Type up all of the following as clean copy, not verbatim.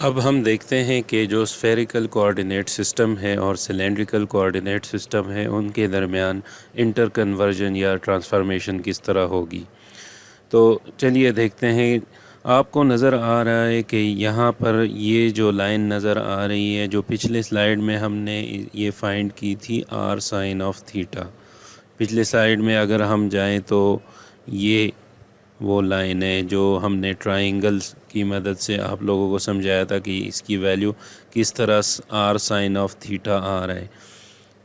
अब हम देखते हैं कि जो स्फेरिकल कोऑर्डिनेट सिस्टम है और सिलेंड्रिकल कोऑर्डिनेट सिस्टम है उनके दरमियान इंटर कन्वर्जन या ट्रांसफॉर्मेशन किस तरह होगी। तो चलिए देखते हैं। आपको नज़र आ रहा है कि यहाँ पर ये जो लाइन नज़र आ रही है, जो पिछले स्लाइड में हमने ये फाइंड की थी r साइन ऑफ थीटा। पिछले स्लाइड में अगर हम जाएं तो ये वो लाइन है जो हमने ट्राइंगल्स की मदद से आप लोगों को समझाया था कि इसकी वैल्यू किस तरह r साइन ऑफ थीटा आ रहा है।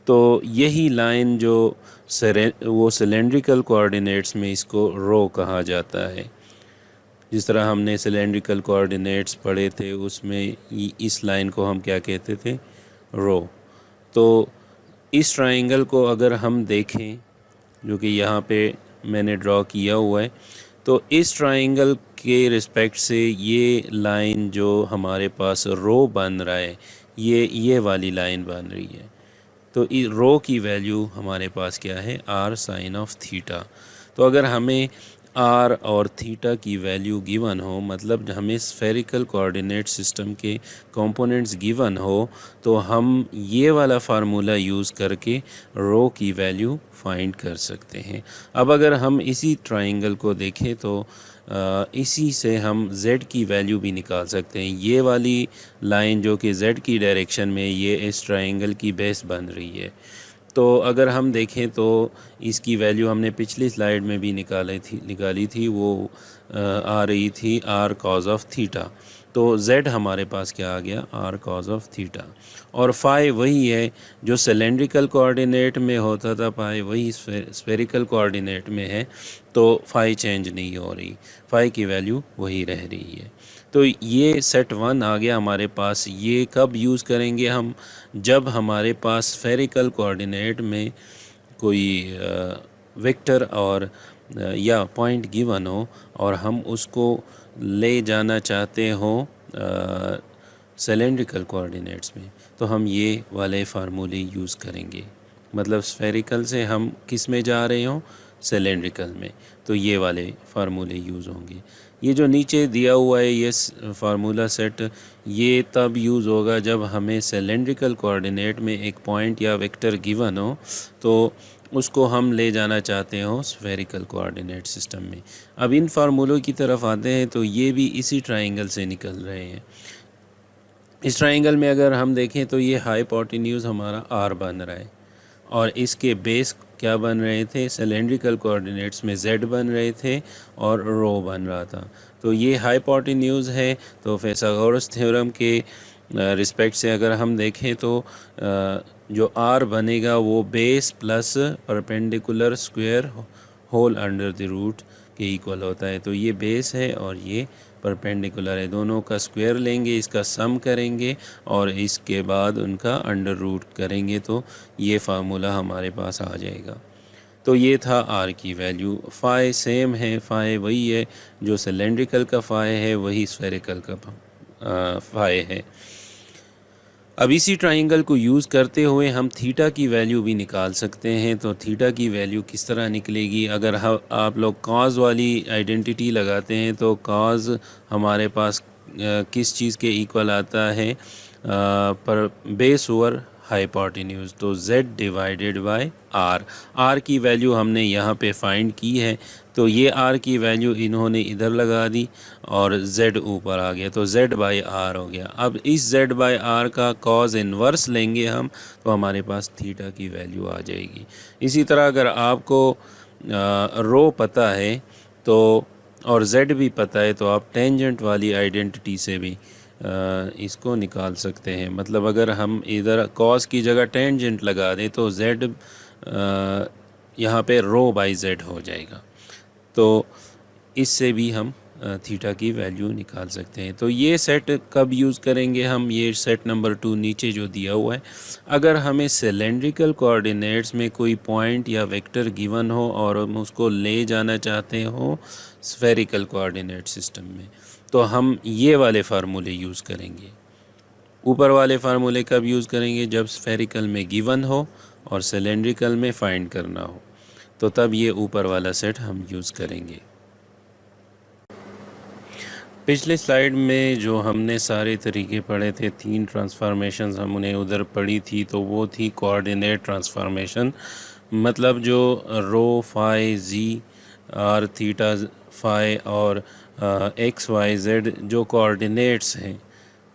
तो यही लाइन जो वो सिलेंड्रिकल कोऑर्डिनेट्स में इसको रो कहा जाता है। जिस तरह हमने सिलेंड्रिकल कोऑर्डिनेट्स पढ़े थे उसमें इस लाइन को हम क्या कहते थे, रो। तो इस ट्राइंगल को अगर हम देखें, जो कि यहाँ पे मैंने ड्रॉ किया हुआ है, तो इस ट्राइंगल के रिस्पेक्ट से ये लाइन जो हमारे पास रो बन रहा है, ये वाली लाइन बन रही है। तो रो की वैल्यू हमारे पास क्या है, r साइन ऑफ थीटा। तो अगर हमें r और थीटा की वैल्यू गिवन हो, मतलब हमें स्फेरिकल कोऑर्डिनेट सिस्टम के कंपोनेंट्स गिवन हो, तो हम ये वाला फार्मूला यूज़ करके रो की वैल्यू फाइंड कर सकते हैं। अब अगर हम इसी ट्राइंगल को देखें तो इसी से हम z की वैल्यू भी निकाल सकते हैं। ये वाली लाइन जो कि z की डायरेक्शन में ये इस ट्राइंगल की बेस बन रही है। तो अगर हम देखें तो इसकी वैल्यू हमने पिछली स्लाइड में भी निकाली थी, वो आ रही थी r कॉज ऑफ थीटा। तो z हमारे पास क्या आ गया, r कॉज ऑफ थीटा। और फाई वही है जो सिलेंड्रिकल कोऑर्डिनेट में होता था, फाई वही स्फेरिकल कोऑर्डिनेट में है। तो फाई चेंज नहीं हो रही, फाई की वैल्यू वही रह रही है। तो ये सेट वन आ गया हमारे पास। ये कब यूज़ करेंगे हम, जब हमारे पास स्फेरिकल कोऑर्डिनेट में कोई वेक्टर और या पॉइंट गिवन हो और हम उसको ले जाना चाहते हो सिलेंड्रिकल कोऑर्डिनेट्स में, तो हम ये वाले फार्मूले यूज़ करेंगे। मतलब स्फेरिकल से हम किस में जा रहे हों, सिलेंड्रिकल में, तो ये वाले फार्मूले यूज़ होंगे। ये जो नीचे दिया हुआ है ये फार्मूला सेट, ये तब यूज़ होगा जब हमें सिलेंड्रिकल कोऑर्डिनेट में एक पॉइंट या वेक्टर गिवन हो, तो उसको हम ले जाना चाहते हो स्फेरिकल कोऑर्डिनेट सिस्टम में। अब इन फार्मूलों की तरफ आते हैं तो ये भी इसी ट्राइंगल से निकल रहे हैं। इस ट्राइंगल में अगर हम देखें तो ये हाइपोटेन्यूज हमारा r बन रहा है और इसके बेस क्या बन रहे थे, सिलेंड्रिकल कोऑर्डिनेट्स में z बन रहे थे और रो बन रहा था। तो ये हाइपोटेन्यूज है। तो फाइथागोरस थ्योरम के रिस्पेक्ट से अगर हम देखें तो जो r बनेगा वो base plus perpendicular square whole under the root के इक्वल होता है। तो ये बेस है और ये परपेंडिकुलर है, दोनों का स्क्वायर लेंगे, इसका सम करेंगे और इसके बाद उनका अंडर रूट करेंगे, तो ये फार्मूला हमारे पास आ जाएगा। तो ये था r की वैल्यू। फाई सेम है, फाई वही है जो सिलेंड्रिकल का फाई है, वही स्फेरिकल का फाई है। अब इसी ट्राइंगल को यूज़ करते हुए हम थीटा की वैल्यू भी निकाल सकते हैं। तो थीटा की वैल्यू किस तरह निकलेगी, अगर आप लोग कॉज वाली आइडेंटिटी लगाते हैं तो कॉज हमारे पास किस चीज़ के इक्वल आता है, पर बेस ओवर हाइपोटेन्यूज। तो z डिवाइडेड बाय r की वैल्यू हमने यहाँ पे फाइंड की है। तो ये r की वैल्यू इन्होंने इधर लगा दी और z ऊपर आ गया, तो z बाई r हो गया। अब इस z बाई r का कॉज इन्वर्स लेंगे हम, तो हमारे पास थीटा की वैल्यू आ जाएगी। इसी तरह अगर आपको रो पता है तो और z भी पता है, तो आप टेंजेंट वाली आइडेंटिटी से भी इसको निकाल सकते हैं। मतलब अगर हम इधर कॉस की जगह टेंजेंट लगा दें तो z यहाँ पे रो बाई z हो जाएगा। तो इससे भी हम थीटा की वैल्यू निकाल सकते हैं। तो ये सेट कब यूज़ करेंगे हम, ये सेट नंबर 2 नीचे जो दिया हुआ है, अगर हमें सिलेंड्रिकल कोऑर्डिनेट्स में कोई पॉइंट या वेक्टर गिवन हो और हम उसको ले जाना चाहते हो स्फेरिकल कोऑर्डिनेट सिस्टम में, तो हम ये वाले फार्मूले यूज़ करेंगे। ऊपर वाले फार्मूले कब यूज़ करेंगे, जब स्फेरिकल में गिवन हो और सिलेंड्रिकल में फाइंड करना हो, तो तब ये ऊपर वाला सेट हम यूज़ करेंगे। पिछले स्लाइड में जो हमने सारे तरीके पढ़े थे, 3 ट्रांसफॉर्मेशंस हमने उधर पढ़ी थी, तो वो थी कोऑर्डिनेट ट्रांसफॉर्मेशन। मतलब जो rho phi z r theta phi और एक्स वाई जेड जो कोऑर्डिनेट्स हैं,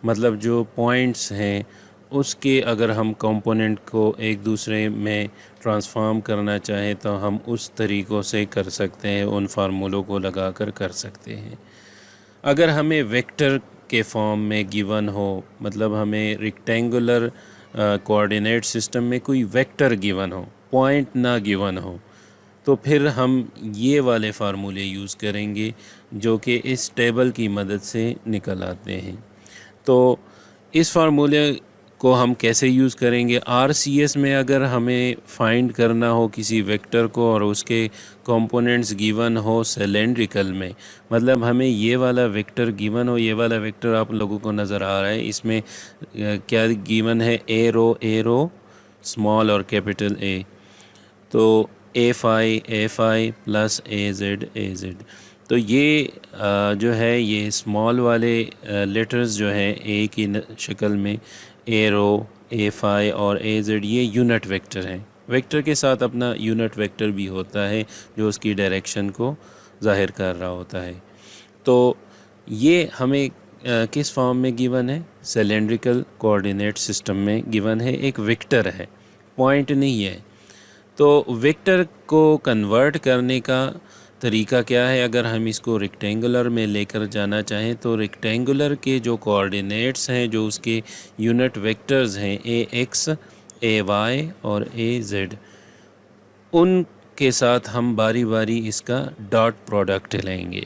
मतलब जो पॉइंट्स हैं, उसके अगर हम कंपोनेंट को एक दूसरे में ट्रांसफॉर्म करना चाहें तो हम उस तरीक़ों से कर सकते हैं, उन फार्मूलों को लगाकर कर सकते हैं। अगर हमें वेक्टर के फॉर्म में गिवन हो, मतलब हमें रेक्टेंगुलर कोऑर्डिनेट सिस्टम में कोई वेक्टर गिवन हो, पॉइंट ना गिवन हो, तो फिर हम ये वाले फार्मूले यूज़ करेंगे जो कि इस टेबल की मदद से निकल आते हैं। तो इस फार्मूले को हम कैसे यूज़ करेंगे? आरसीएस में अगर हमें फाइंड करना हो किसी वेक्टर को और उसके कंपोनेंट्स गिवन हो सिलेंड्रिकल में, मतलब हमें ये वाला वेक्टर गिवन हो, ये वाला वेक्टर आप लोगों को नज़र आ रहा है, इसमें क्या गिवन है? ए रो स्मॉल और कैपिटल ए, तो ए फाई प्लस ए जेड। तो ये जो है ये स्मॉल वाले लेटर्स जो हैं ए की शक्ल में, ए रो, ए फाई और ए जेड, ये यूनिट वेक्टर हैं। वेक्टर के साथ अपना यूनिट वेक्टर भी होता है जो उसकी डायरेक्शन को ज़ाहिर कर रहा होता है। तो ये हमें किस फॉर्म में गिवन है? सिलेंड्रिकल कोऑर्डिनेट सिस्टम में गिवन है, एक वेक्टर है, पॉइंट नहीं है। तो वेक्टर को कन्वर्ट करने का तरीका क्या है? अगर हम इसको रेक्टेंगुलर में लेकर जाना चाहें तो रेक्टेंगुलर के जो कोऑर्डिनेट्स हैं, जो उसके यूनिट वेक्टर्स हैं, ए एक्स, ए वाई और ए जेड, उनके साथ हम बारी बारी इसका डॉट प्रोडक्ट लेंगे।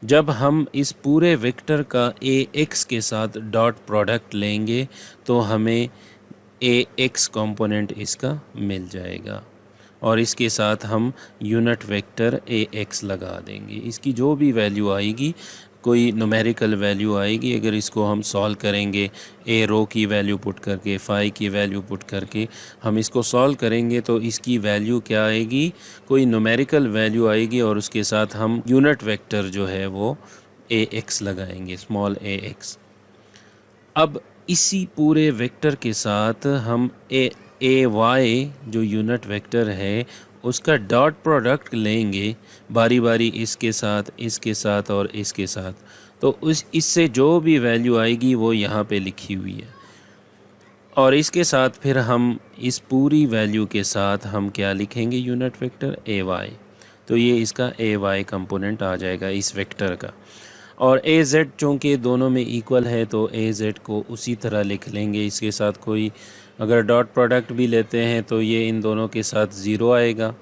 जब हम इस पूरे वेक्टर का ए एक्स के साथ डॉट प्रोडक्ट लेंगे तो हमें ए एक्स कंपोनेंट इसका मिल जाएगा और इसके साथ हम यूनिट वेक्टर ए एक्स लगा देंगे। इसकी जो भी वैल्यू आएगी, कोई न्यूमेरिकल वैल्यू आएगी, अगर इसको हम सॉल्व करेंगे, ए रो की वैल्यू पुट करके, फाई की वैल्यू पुट करके हम इसको सॉल्व करेंगे तो इसकी वैल्यू क्या आएगी? कोई न्यूमेरिकल वैल्यू आएगी और उसके साथ हम यूनिट वेक्टर जो है वो ए एक्स लगाएंगे, स्मॉल ए एक्स। अब इसी पूरे वेक्टर के साथ हम ए वाई जो यूनिट वेक्टर है उसका डॉट प्रोडक्ट लेंगे बारी बारी, इसके साथ और इसके साथ। तो इससे जो भी वैल्यू आएगी वो यहाँ पे लिखी हुई है और इसके साथ फिर हम इस पूरी वैल्यू के साथ हम क्या लिखेंगे? Unit vector a y. तो ये इसका ए वाई कंपोनेंट आ जाएगा इस वेक्टर का। और ए जेड चूँकि दोनों में इक्वल है तो ए जेड को उसी तरह लिख लेंगे। इसके साथ कोई अगर डॉट प्रोडक्ट भी लेते हैं तो ये इन दोनों के साथ ज़ीरो आएगा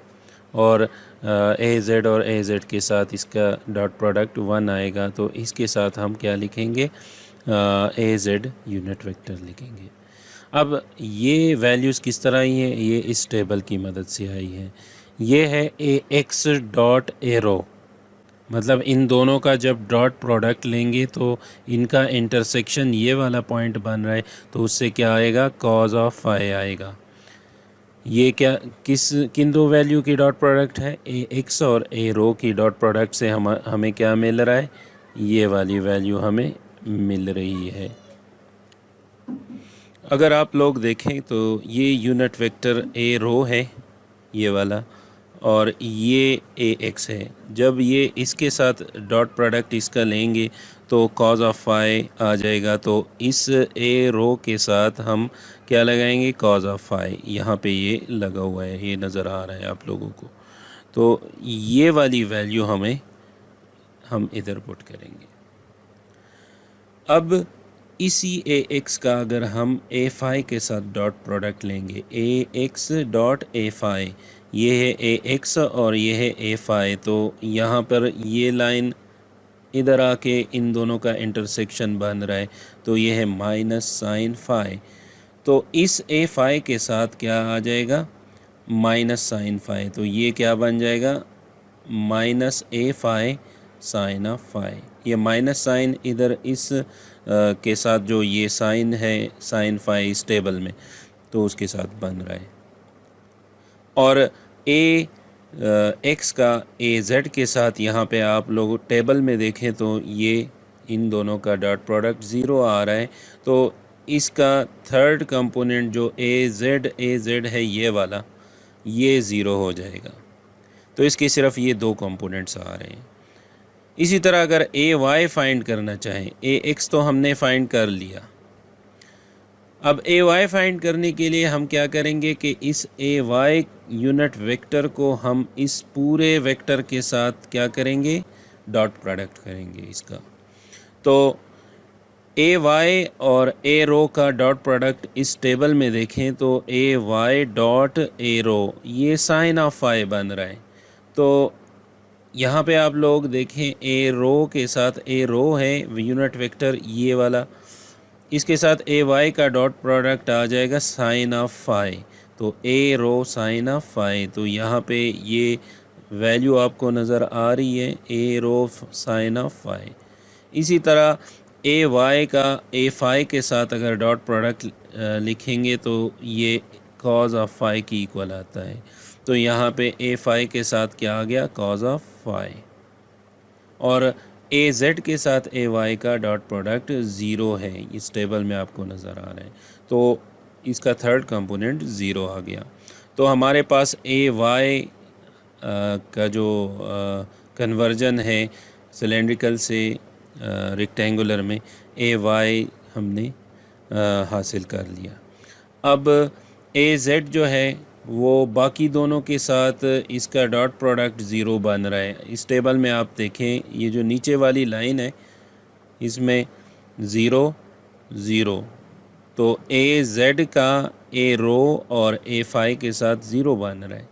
और ए जेड और ए जेड के साथ इसका डॉट प्रोडक्ट 1 आएगा। तो इसके साथ हम क्या लिखेंगे? ए जेड यूनिट वेक्टर लिखेंगे। अब ये वैल्यूज़ किस तरह आई हैं? ये इस टेबल की मदद से आई है। ये है ए एक्स डॉट ए रो, मतलब इन दोनों का जब डॉट प्रोडक्ट लेंगे तो इनका इंटरसेक्शन ये वाला पॉइंट बन रहा है, तो उससे क्या आएगा? कॉज ऑफ फाई आएगा। ये क्या किन दो वैल्यू की डॉट प्रोडक्ट है? ए एक्स और ए रो की डॉट प्रोडक्ट से हमें क्या मिल रहा है? ये वाली वैल्यू हमें मिल रही है। अगर आप लोग देखें तो ये यूनिट वेक्टर ए रो है, ये वाला, और ये ए एक्स है। जब ये इसके साथ डॉट प्रोडक्ट इसका लेंगे तो कॉज ऑफ फाई आ जाएगा। तो इस ए रो के साथ हम क्या लगाएंगे? Cos of phi. यहाँ पे ये लगा हुआ है, ये नज़र आ रहा है आप लोगों को। तो ये वाली वैल्यू हम इधर पुट करेंगे। अब इसी ए एक्स का अगर हम ए फाई के साथ डॉट प्रोडक्ट लेंगे, ए एक्स डॉट ए फाई, ये है ए एक्स और ये है ए फाई, तो यहाँ पर ये लाइन इधर आके इन दोनों का इंटरसेक्शन बन रहा है, तो ये है माइनस साइन फाई। तो इस ए फाई के साथ क्या आ जाएगा? Minus sine phi. तो ये क्या बन जाएगा? Minus a phi sine of phi. ये माइनस साइन इधर इस के साथ जो ये साइन है, साइन फाई इस टेबल में, तो उसके साथ बन रहा है। और ए एक्स का ए जेड के साथ यहाँ पे आप लोग टेबल में देखें तो ये इन दोनों का डॉट प्रोडक्ट ज़ीरो आ रहा है, तो इसका थर्ड कंपोनेंट जो ए जेड है ये वाला, ये ज़ीरो हो जाएगा। तो इसके सिर्फ ये दो कंपोनेंट्स आ रहे हैं। इसी तरह अगर ए वाई फाइंड करना चाहें, ए एक्स तो हमने फाइंड कर लिया, अब ए वाई फाइंड करने के लिए हम क्या करेंगे कि इस ए वाई यूनिट वेक्टर को हम इस पूरे वेक्टर के साथ क्या करेंगे, डॉट प्रोडक्ट करेंगे इसका। तो ए वाई और ए रो का डॉट प्रोडक्ट इस टेबल में देखें तो ए वाई डॉट ए रो ये साइन ऑफ फाई बन रहा है। तो यहाँ पे आप लोग देखें ए रो के साथ ए रो है यूनिट वेक्टर ये वाला, इसके साथ ए वाई का डॉट प्रोडक्ट आ जाएगा साइन ऑफ फाई, तो ए रो साइन ऑफ फाई। तो यहाँ पे ये वैल्यू आपको नज़र आ रही है ए रो साइन ऑफ फाई। इसी तरह ए वाई का ए फाई के साथ अगर डॉट प्रोडक्ट लिखेंगे तो ये कॉज ऑफ फाई की इक्वल आता है। तो यहाँ पे ए फाई के साथ क्या आ गया, कॉज ऑफ फाई। और ए जेड के साथ ए वाई का डॉट प्रोडक्ट ज़ीरो है, इस टेबल में आपको नज़र आ रहा है, तो इसका थर्ड कंपोनेंट ज़ीरो आ गया। तो हमारे पास ए वाई का जो कन्वर्जन है सिलेंड्रिकल से रेक्टेंगुलर में, ए वाई हमने हासिल कर लिया। अब ए जेड जो है वो बाकी दोनों के साथ इसका डॉट प्रोडक्ट ज़ीरो बन रहा है। इस टेबल में आप देखें ये जो नीचे वाली लाइन है इसमें ज़ीरो ज़ीरो, तो ए जेड का ए रो और ए फाई के साथ ज़ीरो बन रहा है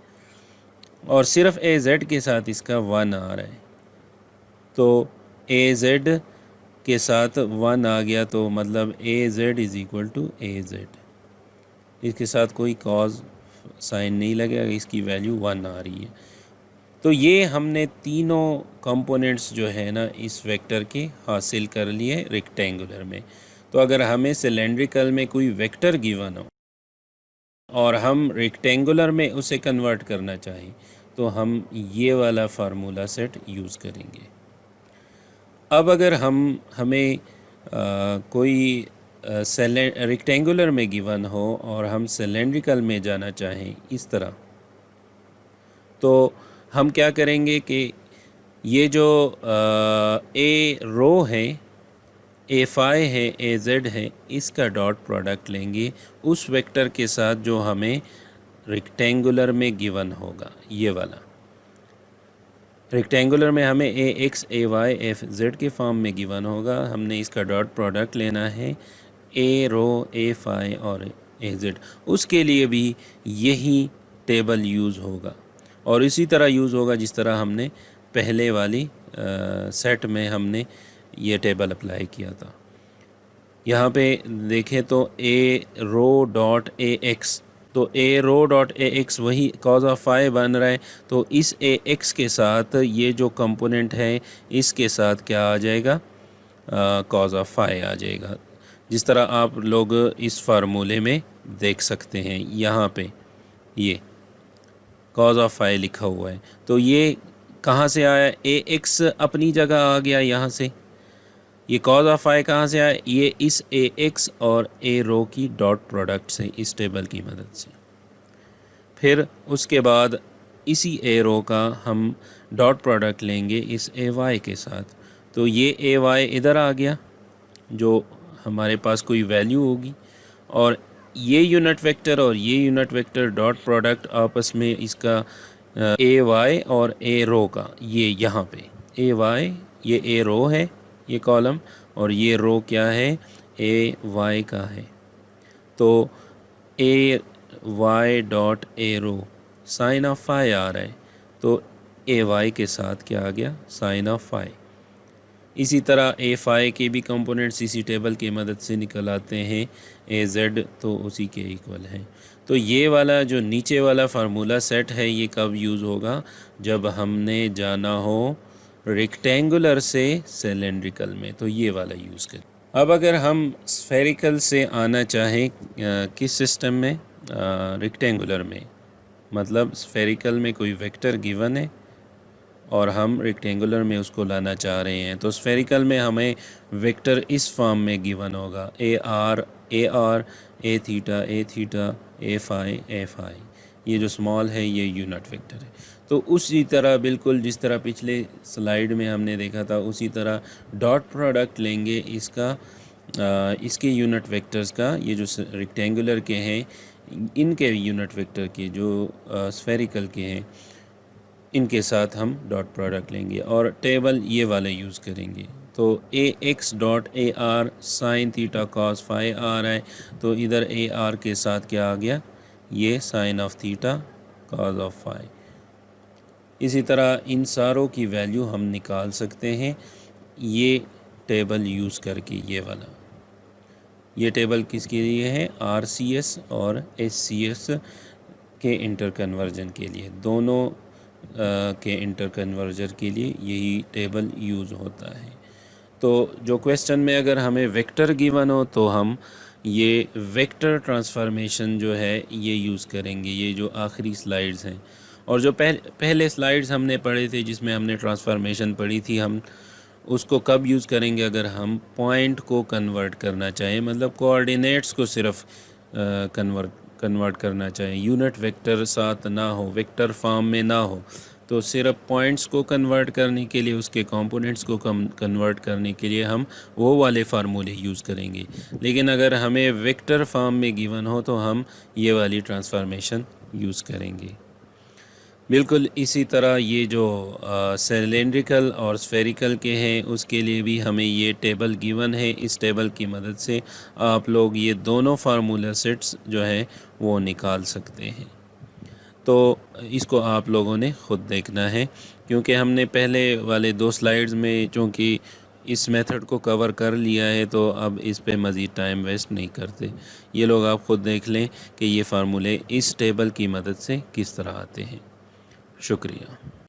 और सिर्फ ए जेड के साथ इसका वन आ रहा है। तो ए जेड के साथ वन आ गया तो मतलब a z is equal to a z, इसके साथ कोई कॉज साइन नहीं लगेगा, इसकी वैल्यू वन आ रही है। तो ये हमने तीनों कंपोनेंट्स जो है ना इस वेक्टर के हासिल कर लिए रेक्टेंगुलर में। तो अगर हमें सिलेंड्रिकल में कोई वेक्टर गिवन हो और हम रेक्टेंगुलर में उसे कन्वर्ट करना चाहें तो हम ये वाला फार्मूला सेट यूज़ करेंगे। अब अगर हमें कोई रेक्टेंगुलर में गिवन हो और हम सिलेंड्रिकल में जाना चाहें इस तरह, तो हम क्या करेंगे कि ये जो ए रो है, ए फाई है, ए जेड है, इसका डॉट प्रोडक्ट लेंगे उस वेक्टर के साथ जो हमें रेक्टेंगुलर में गिवन होगा। ये वाला रेक्टेंगुलर में हमें ए एक्स ए वाई एफ जेड के फॉर्म में गिवन होगा, हमने इसका डॉट प्रोडक्ट लेना है ए रो ए फाई और ए जेड। उसके लिए भी यही टेबल यूज़ होगा और इसी तरह यूज़ होगा जिस तरह हमने पहले वाली सेट में हमने ये टेबल अप्लाई किया था। यहाँ पे देखें तो ए रो डॉट ए एक्स, तो ए रो डॉट ए एक्स वही कॉज ऑफ फाई बन रहा है, तो इस ए एक्स के साथ ये जो कंपोनेंट है इसके साथ क्या आ जाएगा, कॉज ऑफ फाई आ जाएगा, जिस तरह आप लोग इस फार्मूले में देख सकते हैं। यहाँ पे ये कॉज ऑफ फाई लिखा हुआ है, तो ये कहाँ से आया, ए एक्स अपनी जगह आ गया यहाँ से, ये कॉज ऑफ फाई कहाँ से आया, ये इस ए एक्स और ए रो की डॉट प्रोडक्ट से, इस टेबल की मदद से। फिर उसके बाद इसी ए रो का हम डॉट प्रोडक्ट लेंगे इस ए वाई के साथ, तो ये ए वाई इधर आ गया जो हमारे पास कोई वैल्यू होगी, और ये यूनिट वेक्टर और ये यूनिट वेक्टर डॉट प्रोडक्ट आपस में इसका ए वाई और ए रो का, ये यहाँ पे ए वाई, ये ए रो है ये कॉलम, और ये रो क्या है, ए वाई का है। तो a y dot a rho sine of phi आ रहा है, तो ए वाई के साथ क्या आ गया, साइन ऑफ फाई। इसी तरह ए फाई के भी कंपोनेंट्स इसी टेबल की मदद से निकल आते हैं, ए जेड तो उसी के इक्वल है। तो ये वाला जो नीचे वाला फार्मूला सेट है ये कब यूज़ होगा, जब हमने जाना हो रेक्टेंगुलर से सिलेंड्रिकल में, तो ये वाला यूज़ करें। अब अगर हम स्फेरिकल से आना चाहें किस सिस्टम में, रेक्टेंगुलर में, मतलब स्फेरिकल में कोई वेक्टर गिवन है और हम रेक्टेंगुलर में उसको लाना चाह रहे हैं। तो स्फेरिकल में हमें वेक्टर इस फॉर्म में गिवन होगा, ए थीटा ए फाई। ये जो स्मॉल है ये यूनिट वेक्टर है। तो उसी तरह बिल्कुल जिस तरह पिछले स्लाइड में हमने देखा था उसी तरह डॉट प्रोडक्ट लेंगे इसके यूनिट वेक्टर्स का, ये जो रेक्टेंगुलर के हैं इनके यूनिट वेक्टर के जो स्फेरिकल के हैं इनके साथ हम डॉट प्रोडक्ट लेंगे और टेबल ये वाले यूज़ करेंगे। तो a x dot a r sine theta cos phi आ रहा है, तो इधर ए आर के साथ क्या आ गया, ये sine of theta cos of phi. इसी तरह इन सारों की वैल्यू हम निकाल सकते हैं ये टेबल यूज़ करके। ये टेबल किसके लिए है, RCS और SCS के इंटर कन्वर्जन के लिए, दोनों के इंटर कन्वर्जन के लिए यही टेबल यूज़ होता है। तो जो क्वेश्चन में अगर हमें वेक्टर गिवन हो तो हम ये वेक्टर ट्रांसफॉर्मेशन जो है ये यूज़ करेंगे, ये जो आखिरी स्लाइड्स हैं। और जो पहले स्लाइड्स हमने पढ़े थे जिसमें हमने ट्रांसफॉर्मेशन पढ़ी थी, हम उसको कब यूज़ करेंगे, अगर हम पॉइंट को कन्वर्ट करना चाहें, मतलब कोऑर्डिनेट्स को सिर्फ कन्वर्ट करना चाहें, यूनिट वेक्टर साथ ना हो, वेक्टर फॉर्म में ना हो, तो सिर्फ पॉइंट्स को कन्वर्ट करने के लिए, उसके कंपोनेंट्स को कन्वर्ट करने के लिए हम वो वाले फार्मूले यूज़ करेंगे। लेकिन अगर हमें वेक्टर फॉर्म में गिवन हो तो हम ये वाली ट्रांसफॉर्मेशन यूज़ करेंगे। बिल्कुल इसी तरह ये जो सिलेंड्रिकल और स्फेरिकल के हैं उसके लिए भी हमें ये टेबल गिवन है। इस टेबल की मदद से आप लोग ये दोनों फार्मूला सेट्स जो है वो निकाल सकते हैं। तो इसको आप लोगों ने ख़ुद देखना है, क्योंकि हमने पहले वाले 2 स्लाइड्स में चूँकि इस मेथड को कवर कर लिया है तो अब इस पे मज़ीद टाइम वेस्ट नहीं करते। ये लोग आप ख़ुद देख लें कि ये फार्मूले इस टेबल की मदद से किस तरह आते हैं। शुक्रिया।